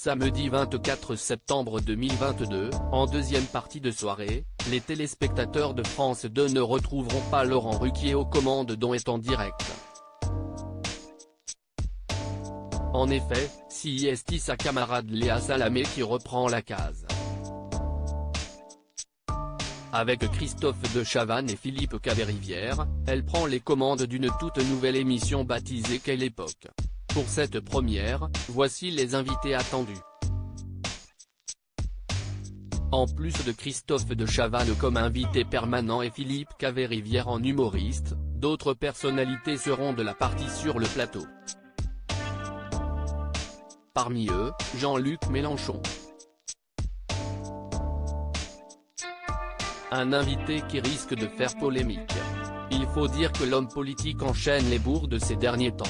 Samedi 24 septembre 2022, en deuxième partie de soirée, les téléspectateurs de France 2 ne retrouveront pas Laurent Ruquier aux commandes dont est en direct. En effet, c'est sa camarade Léa Salamé qui reprend la case. Avec Christophe de Chavannes et Philippe Caverivière, elle prend les commandes d'une toute nouvelle émission baptisée Quelle époque. Pour cette première, voici les invités attendus. En plus de Christophe de Chavannes comme invité permanent et Philippe Caverivière en humoriste, d'autres personnalités seront de la partie sur le plateau. Parmi eux, Jean-Luc Mélenchon. Un invité qui risque de faire polémique. Il faut dire que l'homme politique enchaîne les bourdes ces derniers temps.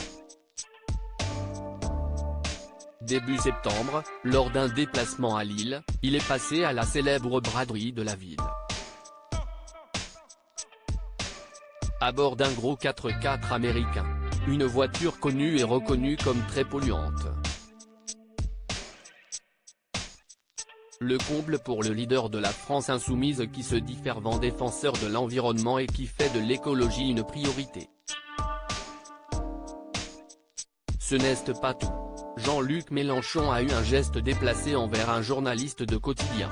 Début septembre, lors d'un déplacement à Lille, il est passé à la célèbre braderie de la ville. À bord d'un gros 4x4 américain. Une voiture connue et reconnue comme très polluante. Le comble pour le leader de la France insoumise qui se dit fervent défenseur de l'environnement et qui fait de l'écologie une priorité. Ce n'est pas tout. Jean-Luc Mélenchon a eu un geste déplacé envers un journaliste de quotidien.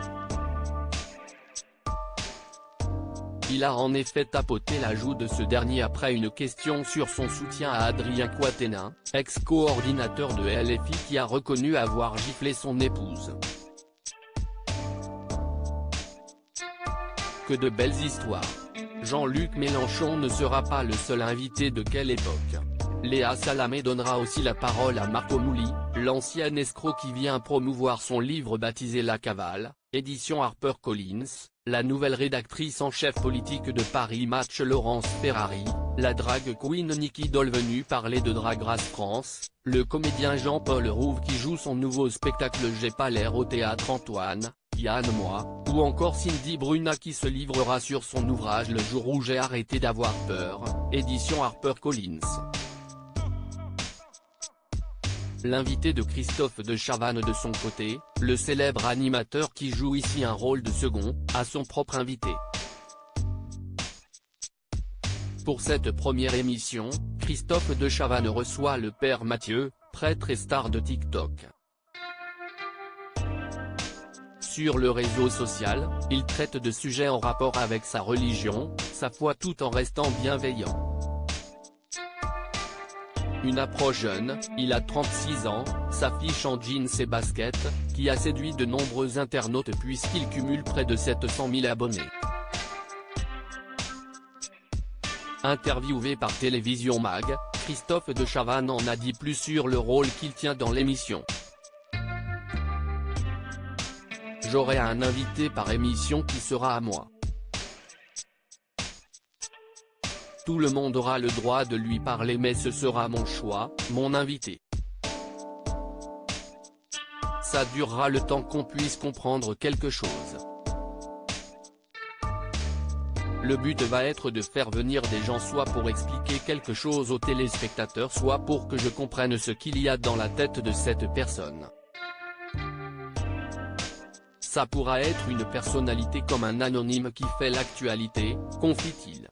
Il a en effet tapoté la joue de ce dernier après une question sur son soutien à Adrien Quatennens, ex-coordinateur de LFI qui a reconnu avoir giflé son épouse. Que de belles histoires. Jean-Luc Mélenchon ne sera pas le seul invité de Quelle époque. Léa Salamé donnera aussi la parole à Marco Mouli, l'ancien escroc qui vient promouvoir son livre baptisé La Cavale, édition HarperCollins, la nouvelle rédactrice en chef politique de Paris Match Laurence Ferrari, la drag queen Nikki Doll venue parler de Drag Race France, le comédien Jean-Paul Rouve qui joue son nouveau spectacle J'ai pas l'air au théâtre Antoine, Yann Moix, ou encore Cindy Bruna qui se livrera sur son ouvrage Le jour où j'ai arrêté d'avoir peur, édition HarperCollins. L'invité de Christophe de Chavannes de son côté, le célèbre animateur qui joue ici un rôle de second, a son propre invité. Pour cette première émission, Christophe de Chavannes reçoit le père Mathieu, prêtre et star de TikTok. Sur le réseau social, il traite de sujets en rapport avec sa religion, sa foi tout en restant bienveillant. Une approche jeune, il a 36 ans, s'affiche en jeans et baskets, qui a séduit de nombreux internautes puisqu'il cumule près de 700 000 abonnés. Interviewé par Télévision Mag, Christophe de Chavannes en a dit plus sur le rôle qu'il tient dans l'émission. J'aurai un invité par émission qui sera à moi. Tout le monde aura le droit de lui parler mais ce sera mon choix, mon invité. Ça durera le temps qu'on puisse comprendre quelque chose. Le but va être de faire venir des gens soit pour expliquer quelque chose aux téléspectateurs soit pour que je comprenne ce qu'il y a dans la tête de cette personne. Ça pourra être une personnalité comme un anonyme qui fait l'actualité, confie-t-il.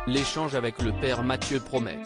L'échange avec le père Mathieu promet.